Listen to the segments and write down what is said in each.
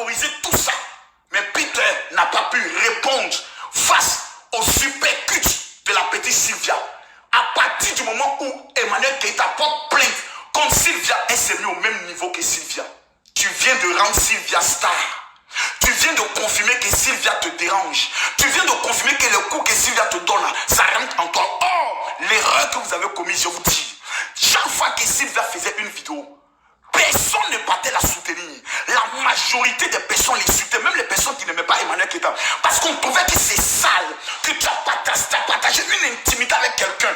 vaporiser tout ça. Mais Peter n'a pas pu répondre face au super culte de la petite Sylvia. À partir du moment où Emmanuel Keita porte plainte contre Sylvia, elle s'est mise au même niveau que Sylvia. Tu viens de rendre Sylvia star. Tu viens de confirmer que Sylvia te dérange. Tu viens de confirmer que le coup que Sylvia te donne, ça rentre en toi. Or, l'erreur que vous avez commise, je vous dis, chaque fois que Sylvia faisait une vidéo, personne ne partait la soutenir. La majorité des personnes les soutenaient, même les personnes qui n'aimaient pas Emmanuel Keita. Parce qu'on trouvait que c'est sale, que tu as partagé une intimité avec quelqu'un.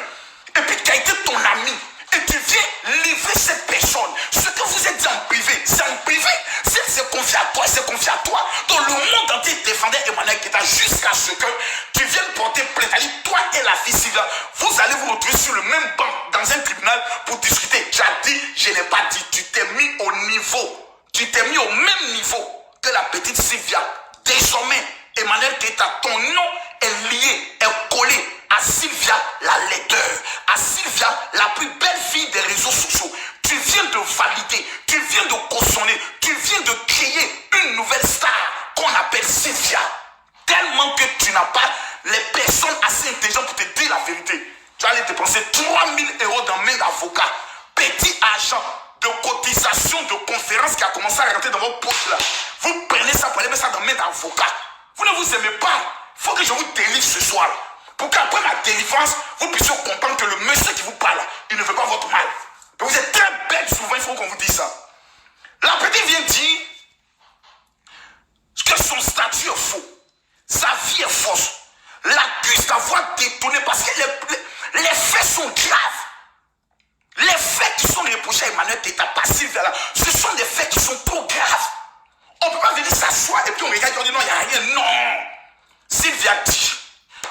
Et puis tu as été ton ami. Et tu viens livrer cette personne. Ce que vous êtes dit en privé, c'est en privé. Si elle s'est confiée à toi, elle s'est confiée à toi. Donc le monde entier défendait Emmanuel Keita jusqu'à ce que tu viennes porter plainte. Toi et la fille Sylvia, vous allez vous retrouver sur le même banc dans un tribunal pour discuter. Tu as dit, je n'ai pas dit. Tu t'es mis au niveau. Tu t'es mis au même niveau que la petite Sylvia. Désormais, Emmanuel Keita, ton nom est lié, est collé à Sylvia la leader, à Sylvia la plus belle fille des réseaux sociaux. Tu viens de valider, tu viens de cautionner, tu viens de créer une nouvelle star qu'on appelle Sylvia. Tellement que tu n'as pas les personnes assez intelligentes pour te dire la vérité. Tu vas aller dépenser 3000 € dans main d'avocat. Petit agent de cotisation de conférence qui a commencé à rentrer dans votre poche là. Vous prenez ça pour aller mettre ça dans main d'avocat. Vous ne vous aimez pas. Il faut que je vous délivre ce soir. Pour qu'après ma délivrance, vous puissiez comprendre que le monsieur qui vous parle, il ne veut pas votre mal. Mais vous êtes très bête souvent, il faut qu'on vous dise ça. La petite vient dire que son statut est faux. Sa vie est fausse. L'accuse d'avoir détourné parce que les faits sont graves. Les faits qui sont reprochés à Emmanuel Keita passif là, ce sont des faits qui sont trop graves. On ne peut pas venir s'asseoir et puis on regarde et on dit non, il n'y a rien. Non. Sylvia dit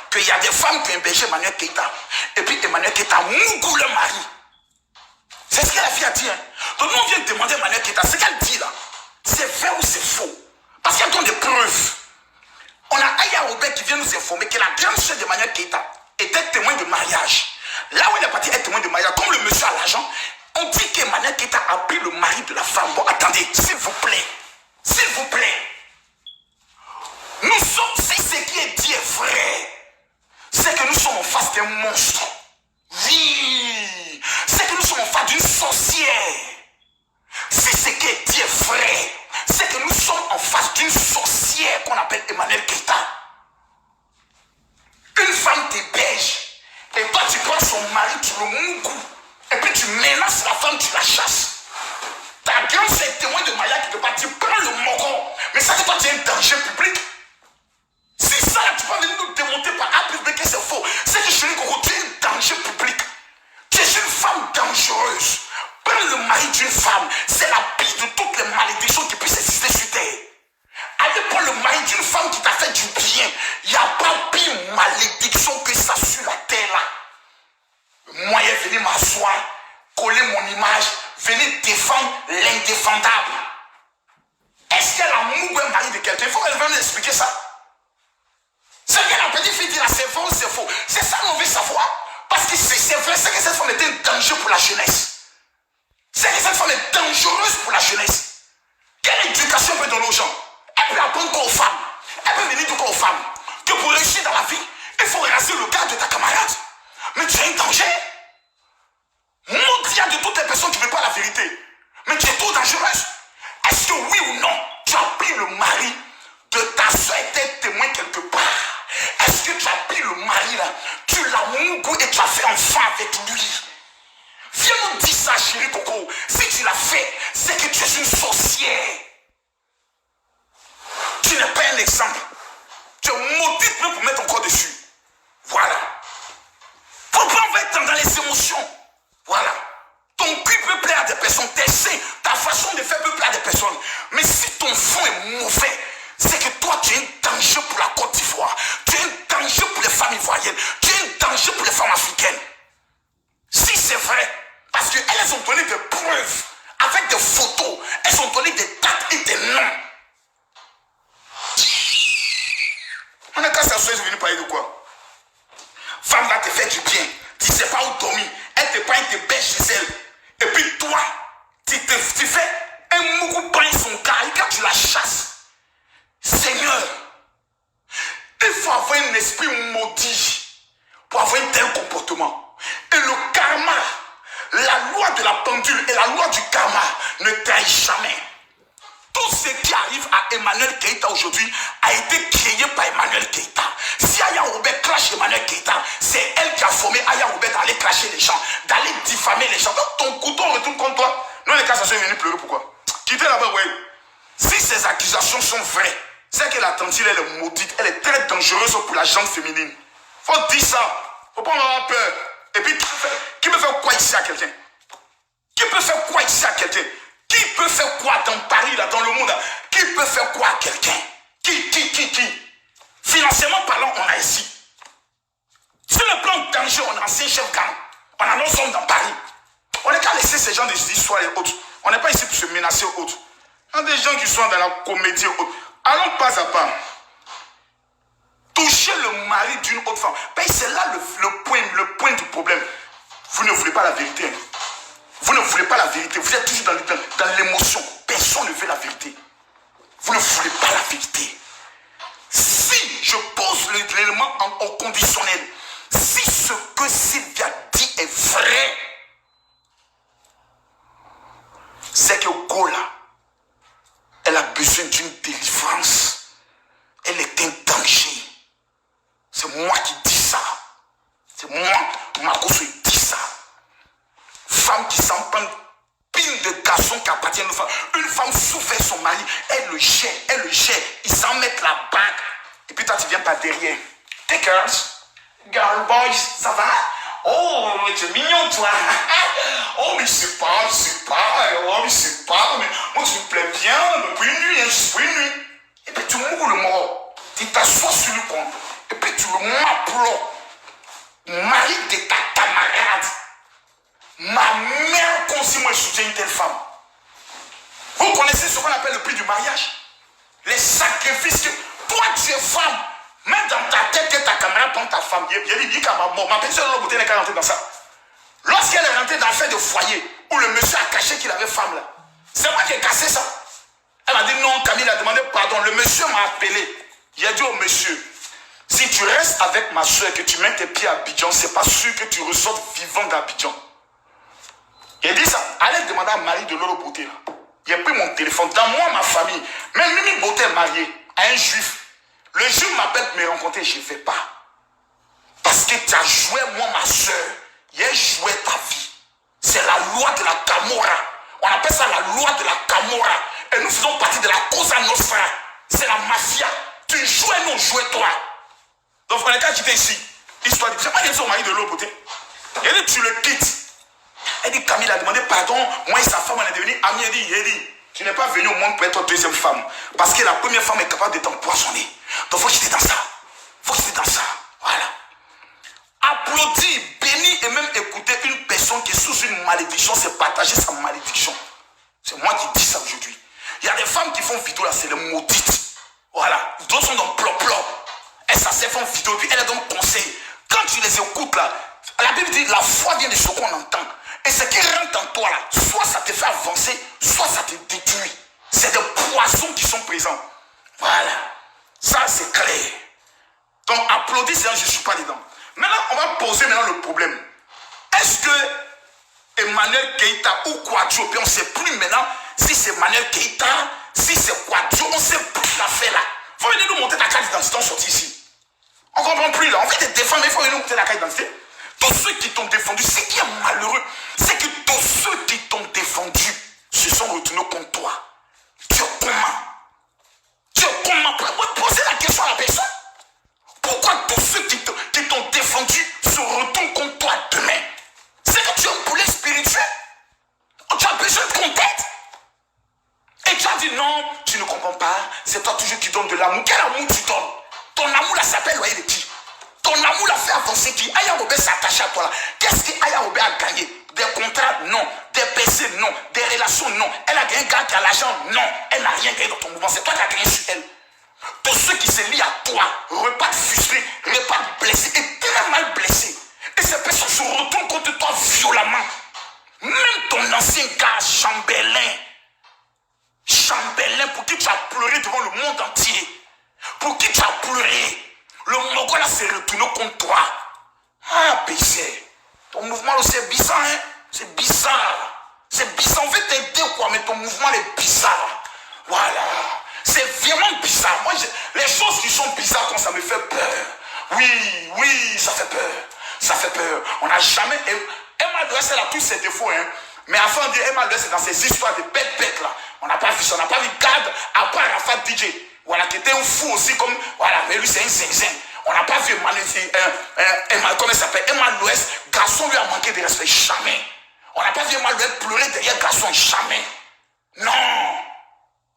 qu'il y a des femmes qui ont hébergé Emmanuel Keita. Et puis Emmanuel Keita mougou le mari. C'est ce que la fille a dit. Hein. Donc nous on vient de demander à Emmanuel Keita, ce qu'elle dit là, c'est vrai ou c'est faux? Parce qu'il y a des preuves. On a Aya Robert qui vient nous informer que la grande sœur d'Emmanuel Keita était témoin de mariage. Là où il est parti être témoin de mariage, comme le monsieur a l'argent, on dit qu'Emmanuel Keita a pris le mari de la femme. Bon, attendez, s'il vous plaît. S'il vous plaît. Nous sommes, si ce qui est dit est vrai, c'est que nous sommes en face d'un monstre. Oui. C'est que nous sommes en face d'une sorcière. Si ce qui est dit est vrai, c'est que nous sommes en face d'une sorcière qu'on appelle Emmanuel Keita. Une femme t'héberge. Et toi tu prends son mari, tu le mougou. Et puis tu menaces la femme, tu la chasses. Ta grande c'est témoin de mariage quelque part, tu prends le moron. Mais ça que toi tu es un danger public. Si ça là, tu peux venir nous démonter par A plus B que c'est faux. C'est que chérie Coco, tu es un danger public. Tu es une femme dangereuse. Prends le mari d'une femme, c'est la pire de toutes les malédictions qui puissent exister sur terre. Allez prendre le mari d'une femme qui t'a fait du bien. Il n'y a pas pire malédiction que ça sur la terre là. Moi, je vais venir m'asseoir, coller mon image, venir défendre l'indéfendable. Est-ce qu'elle a mouru un mari de quelqu'un? Il faut qu'elle vienne nous expliquer ça. Ce que la petite fille dit là, c'est vrai ou c'est faux? C'est ça qu'on veut savoir. Parce que si c'est vrai, c'est que cette femme était un danger pour la jeunesse. C'est que cette femme est dangereuse pour la jeunesse. Quelle éducation on peut donner aux gens? Elle peut apprendre quoi aux femmes? Elle peut venir dire quoi aux femmes? Que pour réussir dans la vie, il faut raser le gars de ta camarade. Mais tu es un danger. Montre de toutes les personnes qui ne veulent pas la vérité. Mais tu es trop dangereuse. Est-ce que oui ou non, tu as pris le mari de ta soeur et t'es témoin quelque part? Est-ce que tu as pris le mari là, tu l'as mougou et tu as fait enfant avec lui? Viens nous dire ça, chérie Coco. Si tu l'as fait, c'est que tu es une sorcière. Tu n'es pas un exemple. Tu es maudite même pour mettre encore dessus. Voilà. Faut pas en être dans les émotions. Voilà. Ton cul peut plaire à des personnes. Tes seins, ta façon de faire peut plaire à des personnes. Mais si ton fond est mauvais, c'est que toi tu es un danger pour la Côte d'Ivoire. Tu es un danger pour les femmes ivoiriennes. Tu es un danger pour les femmes africaines. Si c'est vrai, parce qu'elles ont donné des preuves avec des photos, elles ont donné des dates et des noms. On est qu'à s'asseoir, je suis venu parler de quoi? Femme va te faire du bien, tu ne sais pas où dormir, elle te prend, elle te baisse chez elle. Et puis toi, tu fais un mougou pain son gars, et quand tu la chasses, esprit maudit pour avoir un tel comportement. Et le karma, la loi de la pendule et la loi du karma ne trahit jamais. Tout ce qui arrive à Emmanuel Keïta aujourd'hui a été créé par Emmanuel Keïta. Si Aya Robert clash Emmanuel Keïta, c'est elle qui a formé Aya Robert d'aller clasher les gens, d'aller diffamer les gens. Donc ton couteau retourne contre toi. Non, les cas, ça sont venus pleurer, pourquoi? Quittez là-bas, ouais. Si ces accusations sont vraies, c'est que la tante, elle est maudite, elle est très dangereuse pour la gente féminine. Faut dire ça. Faut pas en avoir peur. Et puis, qui peut faire quoi ici à quelqu'un? Qui peut faire quoi ici à quelqu'un? Qui peut faire quoi dans Paris, là, dans le monde? Qui peut faire quoi à quelqu'un? Qui? Financièrement parlant, on a ici. Sur le plan de danger, on a ancien chef gang. On a nos hommes dans Paris. On n'est qu'à laisser ces gens des histoires et autres. On n'est pas ici pour se menacer aux autres. Il y a des gens qui sont dans la comédie et autres. Allons pas à pas. Toucher le mari d'une autre femme. C'est là le point du problème. Vous ne voulez pas la vérité. Vous ne voulez pas la vérité. Vous êtes toujours dans l'émotion. Personne ne veut la vérité. Vous ne voulez pas la vérité. Si je pose l'élément au conditionnel, si ce que Sylvia dit est vrai, c'est que Gola, elle a besoin d'une délivrance. Elle est un danger. C'est moi qui dis ça. C'est moi, Marcos, qui dit ça. Femme qui s'en prend pile de garçons qui appartiennent aux femmes. Une femme souffre son mari, elle le gère. Ils s'en mettent la bague. Et puis toi, tu viens par derrière. Hey girl boys, ça va? Oh, tu es mignon, toi. Oh, mais je sais pas. Oh, mais je sais pas. Mais moi, tu me plais bien. Mais pour une nuit, juste pour une nuit. Et puis tu moules le mort. Tu t'assois sur le pont. Et puis tu le m'applaudis. Mari de ta camarade. Ma mère conseille moi de soutenir une telle femme. Vous connaissez ce qu'on appelle le prix du mariage? Les sacrifices que toi tu es femme. Même dans ta tête que ta camarade prend ta femme. Il dit ma personne de beauté n'est qu'à rentrer dans ça. Lorsqu'elle est rentrée dans l'affaire de foyer, où le monsieur a caché qu'il avait femme là, c'est moi qui ai cassé ça. Elle m'a dit non, Camille a demandé pardon. Le monsieur m'a appelé. Il a dit au monsieur, si tu restes avec ma soeur et que tu mets tes pieds à Abidjan, c'est pas sûr que tu ressortes vivant d'Abidjan. Il a dit ça. Allez demander à Marie de Lolo Beauté. Il a pris mon téléphone. Dans moi, ma famille, même Mimi Beauté est mariée à un juif. Le juif m'appelle pour me rencontrer, je ne vais pas. Parce que tu as joué, moi, ma soeur. Il a joué ta vie. C'est la loi de la Camorra. On appelle ça la loi de la Camorra. Et nous faisons partie de la Cosa Nostra. C'est la mafia. Tu jouais, nous jouais toi. Donc, quand quelqu'un qui était ici, l'histoire dit, c'est pas son mari de Lolo Beauté. Il a dit, tu le quittes. Elle dit, Camille a demandé pardon. Moi et sa femme, on est devenus amis. Elle dit, tu n'es pas venu au monde pour être deuxième femme. Parce que la première femme est capable de t'empoisonner. Donc, il faut que j'étais dans ça. Voilà. Applaudir, bénir et même écouter une personne qui est sous une malédiction, c'est partager sa malédiction. C'est moi qui dis ça aujourd'hui. Il y a des femmes qui font vidéo là, c'est les maudites. Voilà. D'autres sont dans plop-plop. Elles s'asseyent, font vidéo, puis elles donnent conseil. Quand tu les écoutes là, la Bible dit la foi vient de ce qu'on entend. Et ce qui rentre en toi là, soit ça te fait avancer, soit ça te détruit. C'est des poissons qui sont présents. Voilà. Ça c'est clair. Donc applaudis, je ne suis pas dedans. Maintenant, on va poser le problème. Est-ce que Emmanuel Keïta ou Kouadio, puis on ne sait plus maintenant si c'est Emmanuel Keïta, si c'est Kouadio, on ne sait plus l'affaire là. Il faut venir nous monter ta carte d'identité, on sortit ici. On ne comprend plus là. On fait des défenses, mais il faut venir nous monter la carte d'identité. Tous ceux qui t'ont défendu, ce qui est malheureux, c'est que tous ceux qui t'ont défendu se sont retournés contre toi. Tu es comment? Posez la question à la personne. Pourquoi tous ceux qui t'ont défendu se retournent contre toi demain? C'est que tu es un poulet spirituel. Tu as besoin de ton tête. Et tu as dit non, tu ne comprends pas. C'est toi toujours qui donne de l'amour. Quel amour tu donnes? Ton amour là s'appelle loyer de qui? Ton amour l'a fait avancer qui? Aya Robert s'est attaché à toi là. Qu'est-ce qu'Aya Robert a gagné? Des contrats? Non. Des PC? Non. Des relations? Non. Elle a gagné un gars qui a l'argent? Non. Elle n'a rien gagné dans ton mouvement. C'est toi qui as gagné sur elle. Tous ceux qui se lient à toi repartent frustrés, repartent blessés et très mal blessés. Et ces personnes se retournent contre toi violemment. Même ton ancien gars, Chambelin, pour qui tu as pleuré devant le monde entier. Pour qui tu as pleuré. Le Mogol là s'est retourné contre toi. Ah, PC. Ton mouvement c'est bizarre, hein? C'est bizarre. C'est bizarre. On veut t'aider quoi, mais ton mouvement est bizarre. Voilà. C'est vraiment bizarre. Moi, les choses qui sont bizarres, quand ça me fait peur. Oui, ça fait peur. Ça fait peur. On n'a jamais... Emma Louest, elle a tous ses défauts, hein. Mais avant de dire Emma Louest, c'est dans ces histoires de bêtes là. On n'a pas vu ça. On n'a pas vu Gad, à part Rafat DJ. Voilà, qui était un fou aussi, comme... Voilà, mais lui, c'est un zinzin. On n'a pas vu Emma, comment elle s'appelle? Emma Louest, garçon lui a manqué de respect. Jamais. On n'a pas vu Emma Louest pleurer derrière garçon. Jamais. Non.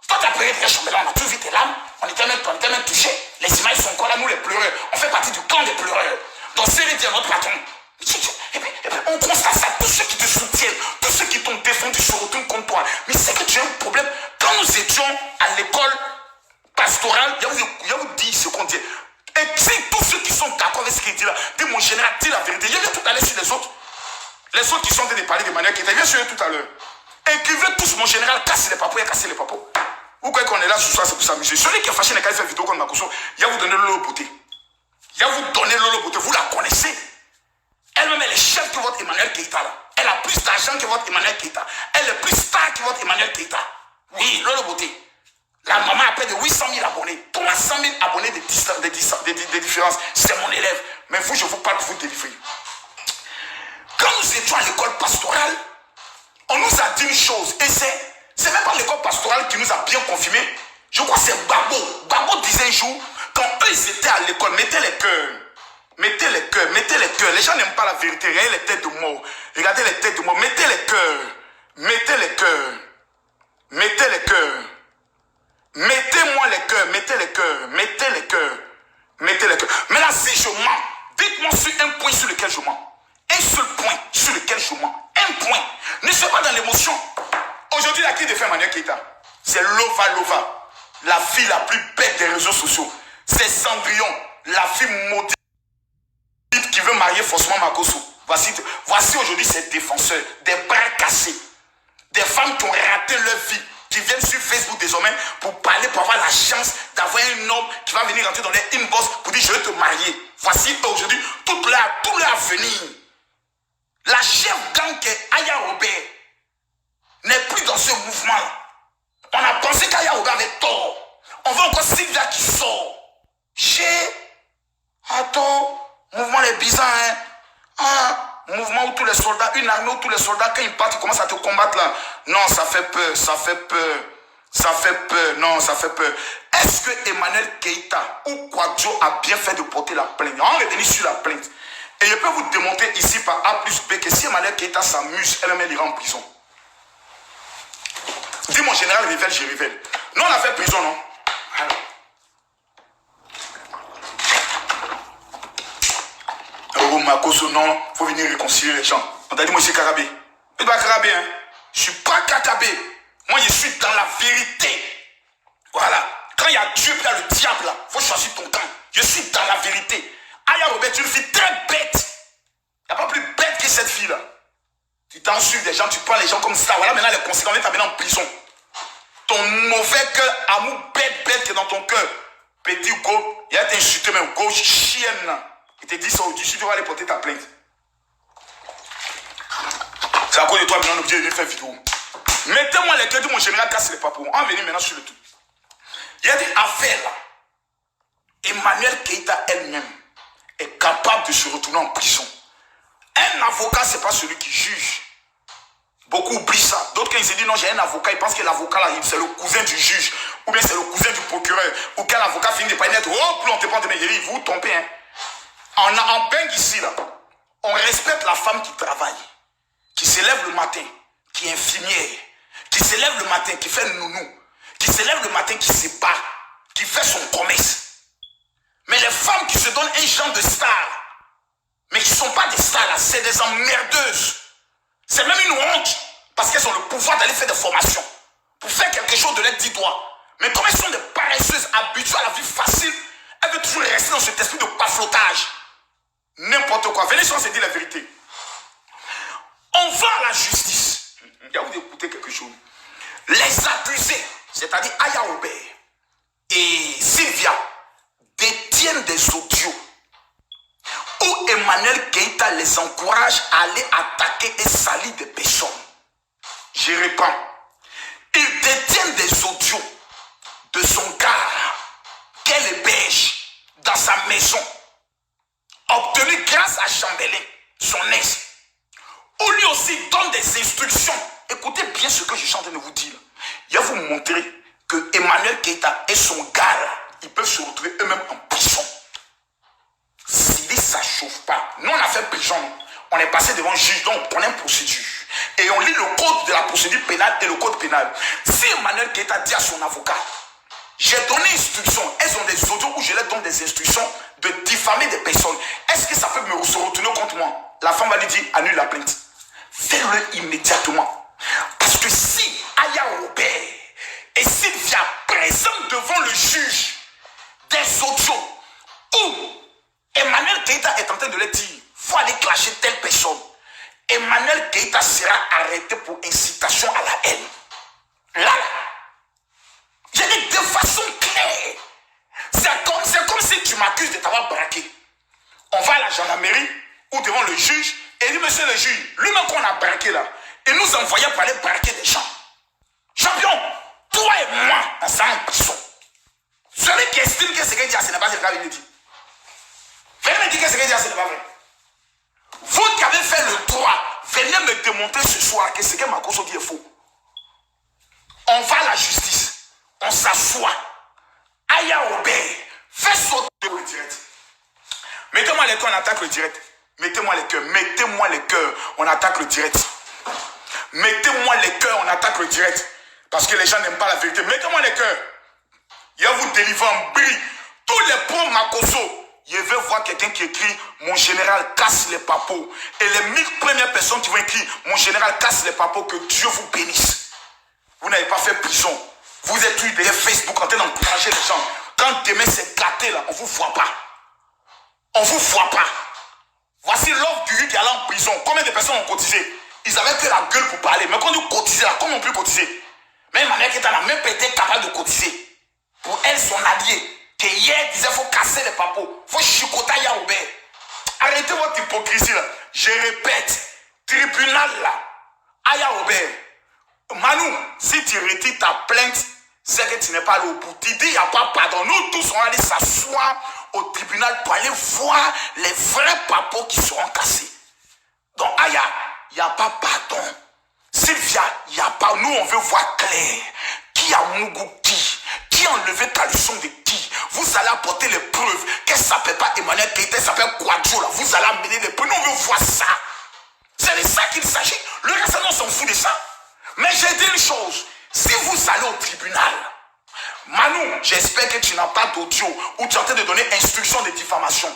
Toi, tu as pleuré derrière Chambellan, on a tous vu tes larmes. On était même touchés. Les images sont encore là, nous les pleureurs. On fait partie du clan des pleureurs. Donc, c'est notre patron. Et puis, on constate ça. Tous ceux qui te soutiennent, tous ceux qui t'ont défendu se retournent contre toi. Mais c'est que tu as un problème. Quand nous étions à l'école pastorale, il y a vous dit ce qu'on dit. Et si tous ceux qui sont d'accord avec ce qu'il dit là, dis mon général, dis la vérité. Je viens tout à l'heure sur les autres. Les autres qui sont en train de parler de manière qui était bien sur eux tout à l'heure. Écrivez tous mon général, cassez les papos, casser les papos. Vous croyez qu'on est là ce soir, c'est pour s'amuser. Celui qui a fâché les cas, il fait vidéo contre Makoso, il va vous donner Lolo Beauté. Il va vous donner Lolo Beauté, vous la connaissez. Elle-même, elle est chef que votre Emmanuel Keïta là. Elle a plus d'argent que votre Emmanuel Keïta. Elle est plus star que votre Emmanuel Keïta. Oui, Lolo Beauté. La maman a près de 800 000 abonnés. 300 000 abonnés de différence. C'est mon élève. Mais vous, je vous parle pour vous délivrer. Quand nous étions à l'école pastorale, on nous a dit une chose. Et c'est même pas l'école pastorale qui nous a bien confirmé. Je crois que c'est Babo. Babo disait un jour, quand eux ils étaient à l'école, mettez les cœurs. Mettez les cœurs, mettez les cœurs. Les gens n'aiment pas la vérité. Regardez les têtes de mort. Regardez les têtes de mort. Mettez les cœurs. Mettez les cœurs. Mettez les cœurs. Mettez-moi les cœurs. Mettez les cœurs. Mettez les cœurs. Mettez les cœurs. Mais là, si je mens, dites-moi sur un point sur lequel je mens. Un seul point sur lequel je mens. Un point. Ne sois pas dans l'émotion. Aujourd'hui, la qui défait Emmanuel Keïta, c'est Lova. La fille la plus bête des réseaux sociaux. C'est Cendrillon, la fille maudite qui veut marier forcément Makoso. Voici aujourd'hui ces défenseurs, des bras cassés, des femmes qui ont raté leur vie, qui viennent sur Facebook désormais pour parler, pour avoir la chance d'avoir un homme qui va venir rentrer dans les inbox pour dire je vais te marier. Voici aujourd'hui tout leur avenir. La chef gang qui est Aya Robert n'est plus dans ce mouvement-là. On a pensé qu'Aya Robert avait tort. On veut encore Sylvia qui sort. Attends, mouvement est bizarre, hein? Ah, mouvement où tous les soldats, une armée où tous les soldats, quand ils partent, ils commencent à te combattre là. Non, ça fait peur, ça fait peur. Ça fait peur, non, ça fait peur. Est-ce que Emmanuel Keïta ou Kwadjo a bien fait de porter la plainte? On va revenir sur la plainte. Et je peux vous démontrer ici par A plus B que si Emmanuel Keïta s'amuse, elle-même ira en prison. Dis mon général révèle, je révèle. Nous on a fait prison, non? Alors. Oh Makoso, non, il faut venir réconcilier les gens. On t'a dit moi je suis Karabé. Je ne suis pas Karabé, hein. Je suis pas Kakabé. Moi je suis dans la vérité. Voilà. Quand il y a Dieu et le diable là, il faut choisir ton camp. Je suis dans la vérité. Aya Robert, tu es une fille très bête. Il n'y a pas plus bête que cette fille là. Tu t'en suis des gens, tu prends les gens comme ça. Voilà maintenant les conséquences, on va t'amener en prison. Ton mauvais cœur, amour bête qui est dans ton cœur. Petit go, il a été insulté, mais go chienne là. Il te dit ça au-dessus, tu vas aller porter ta plainte. C'est à cause de toi, maintenant on est obligé de faire vidéo. Mettez-moi les cœurs de mon général, casse les papous. On va venir maintenant sur le tout. Il y a des affaires là. Emmanuel Keïta elle-même est capable de se retourner en prison. Un avocat, ce n'est pas celui qui juge. Beaucoup oublient ça. D'autres, quand ils se disent non, j'ai un avocat, ils pensent que l'avocat là, c'est le cousin du juge. Ou bien c'est le cousin du procureur. Ou quand l'avocat finit de pas être, oh, plus on te prend de médecins, vous tombez. Hein. En Beng ici, là, on respecte la femme qui travaille, qui se lève le matin, qui est infirmière, qui se lève le matin, qui fait le nounou, qui se lève le matin, qui se bat, qui fait son commerce. Mais les femmes qui se donnent un genre de star, mais qui ne sont pas des stars là, c'est des emmerdeuses. C'est même une honte, parce qu'elles ont le pouvoir d'aller faire des formations, pour faire quelque chose de leurs 10 doigts. Mais comme elles sont des paresseuses habituées à la vie facile, elles veulent toujours rester dans cet esprit de paflotage. N'importe quoi. Venez si on se dit la vérité. On va à la justice. Il y a vous d'écouter quelque chose. Les accusés, c'est-à-dire Aya Robert et Sylvia, détiennent détiennent des audios où Emmanuel Keïta les encourage à aller attaquer et salir des personnes. Je réponds. Ils détiennent des audios de son gars qu'elle héberge dans sa maison, obtenu grâce à Chambelin, son ex, où lui aussi donne des instructions. Écoutez bien ce que je suis en train de vous dire. Il va vous montrer que Emmanuel Keïta et son gars, ils peuvent se retrouver eux-mêmes en prison. Si ça ne chauffe pas, nous on a fait prison, on est passé devant le juge, donc on connaît une procédure. Et on lit le code de la procédure pénale et le code pénal. Si Emmanuel Keïta dit à son avocat, j'ai donné instruction, elles ont des audios où je leur donne des instructions de diffamer des personnes, est-ce que ça peut se retourner contre moi? La femme va lui dire, annule la plainte. Fais-le immédiatement. Parce que si Aya Robert et Sylvia présentent devant le juge des audios où Emmanuel Keïta est en train de leur dire, il faut aller clasher telle personne, Emmanuel Keïta sera arrêté pour incitation à la haine. Là, j'ai dit de façon claire. C'est comme si tu m'accuses de t'avoir braqué. On va à la gendarmerie ou devant le juge et il dit, monsieur le juge, lui-même qu'on a braqué là, il nous envoyait pour aller braquer des gens. Champion, toi et moi, on s'est en prison. Celui qui estime que ce qu'il dit, ce n'est pas ce qu'il dit. Venez me dire que ce qu'il dit, ce n'est pas vrai. Vous qui avez fait le droit, venez me démontrer ce soir que ce que Makoso dit est faux. On va à la justice, on s'assoit. Aya Robert, fais sauter le direct. Mettez-moi les cœurs, on attaque le direct. Mettez-moi les cœurs, mettez-moi les cœurs, on attaque le direct. Mettez-moi les cœurs, on attaque le direct. Parce que les gens n'aiment pas la vérité. Mettez-moi les cœurs. Il va vous délivrer en brille. Tous les points Makoso. Je veux voir quelqu'un qui écrit mon général casse les papos. Et les 1000 premières personnes qui vont écrire mon général casse les papos, que Dieu vous bénisse. Vous n'avez pas fait prison. Vous êtes tous derrière Facebook en train d'encourager les gens. Quand demain c'est gâté là, on ne vous voit pas. On ne vous voit pas. Voici l'offre du qui est allé en prison. Combien de personnes ont cotisé? Ils avaient que la gueule pour parler. Mais quand ils cotisaient là, comment on peut cotiser? Même Emmanuel Keïta n'a même pas été capable de cotiser. Pour elle, son allié. Que hier disait, il faut casser les papos. Il faut chicoter Aya Robert. Arrêtez votre hypocrisie là. Je répète, tribunal là. Aya Robert. Manu, si tu retires ta plainte, c'est que tu n'es pas allé au bout. Tu dis, il n'y a pas pardon. Nous tous, on va aller s'asseoir au tribunal pour aller voir les vrais papos qui seront cassés. Donc, Aya, il n'y a pas pardon. Sylvia, il n'y a pas. Nous, on veut voir clair. Qui a Mougou qui a enlevé Calisson de qui? Vous allez apporter les preuves que ça ne s'appelle pas Emmanuel Keïta, ça s'appelle Quadjo là. Vous allez amener les preuves. Nous, on veut voir ça. C'est de ça qu'il s'agit. Le reste, on s'en fout de ça. Mais j'ai dit une chose. Si vous allez au tribunal, Manu, j'espère que tu n'as pas d'audio où tu es en train de donner instruction de diffamation.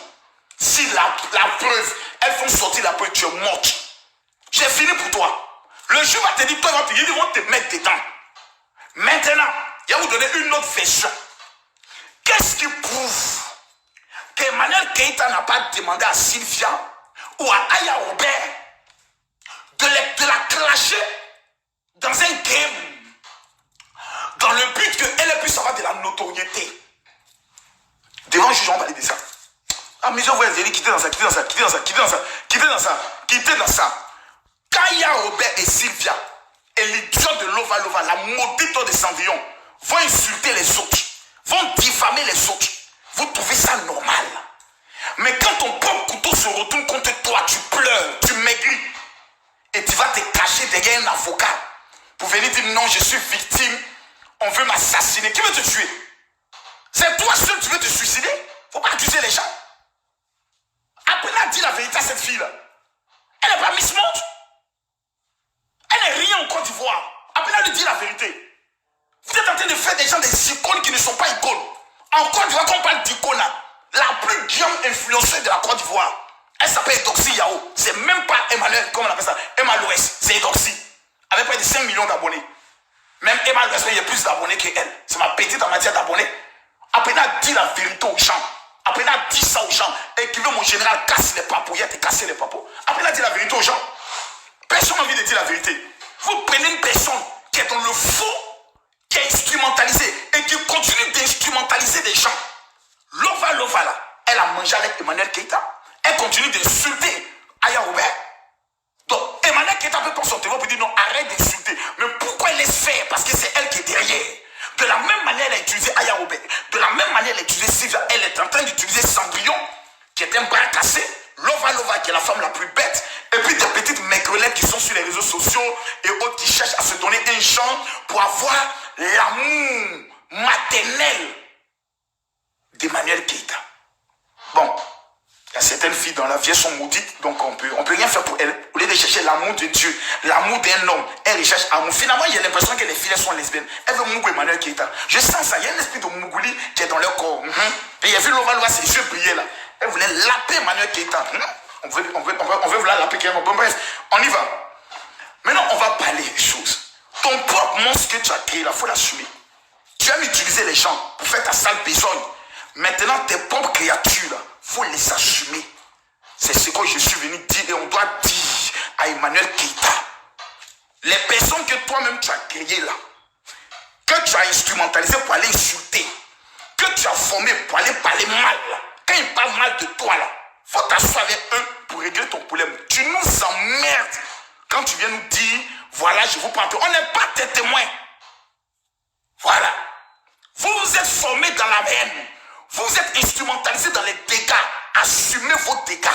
Si la preuve, elles font sortir la preuve, tu es morte. J'ai fini pour toi. Le juge va te dire, toi, ils vont te mettre dedans. Maintenant, il va vous donner une autre version. Qu'est-ce qui prouve qu'Emmanuel Keïta n'a pas demandé à Sylvia ou à Aya Robert de la clasher dans un game dans le but qu'elle puisse avoir de la notoriété? Devant le juge, on va parler de ça. Ah, mais je vois les quitter dans ça, quitter dans ça, quitter dans ça, quitter dans ça, quitter dans ça, quitter dans ça. Quand Aya Robert et Sylvia et l'idiot de Lova Lova, la maudite de Cendrillon, vont insulter les autres, vont diffamer les autres, vous trouvez ça normal? Mais quand ton propre couteau se retourne contre toi, tu pleures, tu maigris, et tu vas te cacher derrière un avocat pour venir dire non, je suis victime, on veut m'assassiner. Qui veut te tuer? C'est toi seul qui veux te suicider? Faut pas accuser les gens. Apprenez à dire la vérité à cette fille-là. Elle n'est pas Miss Monde. Elle n'est rien en Côte d'Ivoire. Apprenez à lui dire la vérité. Vous êtes en train de faire des gens des icônes qui ne sont pas icônes. En Côte d'Ivoire, quand on parle d'icône, la plus grande influenceuse de la Côte d'Ivoire, elle s'appelle Edoxy Yao. C'est même pas Emmanuel, comment on appelle ça, Emma Loès, c'est Edoxy. Avec près de 5 millions d'abonnés. Même Emma Loès, il y a plus d'abonnés qu'elle. C'est ma petite en matière d'abonnés. Apprenez à dire la vérité aux gens. Apprenez à dire ça aux gens. Écrivez mon général casse les papos. Il y a te casser les papos. Apprenez à dire la vérité aux gens. Personne n'a envie de dire la vérité. Vous prenez une personne qui est dans le faux, qui est instrumentalisée et qui continue d'instrumentaliser des gens. Lova Lova là. Sylvia Robert. De la même manière, elle a utilisé Sylvia. Elle est en train d'utiliser Cendrillon, qui est un bras cassé. Lova, qui est la femme la plus bête. Et puis des petites maigrelettes qui sont sur les réseaux sociaux et autres qui cherchent à se donner un champ pour avoir l'amour maternel d'Emmanuel Keïta. Bon, il y a certaines filles dans la vie, elles sont maudites, donc on peut rien faire pour elles. Au lieu de chercher l'amour de Dieu, l'amour d'un homme, elles recherchent l'amour. Finalement, il y a l'impression que les filles, elles sont lesbiennes. Elles veulent Mougou Emmanuel Keïta. Je sens ça, il y a un esprit de Mougouli qui est dans leur corps. Et il y a vu Lova, ses yeux briller là. Elle voulait laper Emmanuel Keïta. On veut vouloir laper quelqu'un. Bon, bref, on y va. Maintenant, on va parler des choses. Ton propre monstre que tu as créé là, il faut l'assumer. Tu aimes utiliser les gens pour faire ta sale besogne. Maintenant, tes propres créatures là, il faut les assumer. C'est ce que je suis venu dire et on doit dire à Emmanuel Keïta. Les personnes que toi-même tu as créées là, que tu as instrumentalisées pour aller insulter, que tu as formé pour aller parler mal là, quand ils parlent mal de toi là, faut t'asseoir avec eux pour régler ton problème. Tu nous emmerdes quand tu viens nous dire, voilà, je vous prends. On n'est pas tes témoins. Voilà. Vous vous êtes formés dans la haine. Vous êtes instrumentalisés dans les dégâts. Assumez vos dégâts.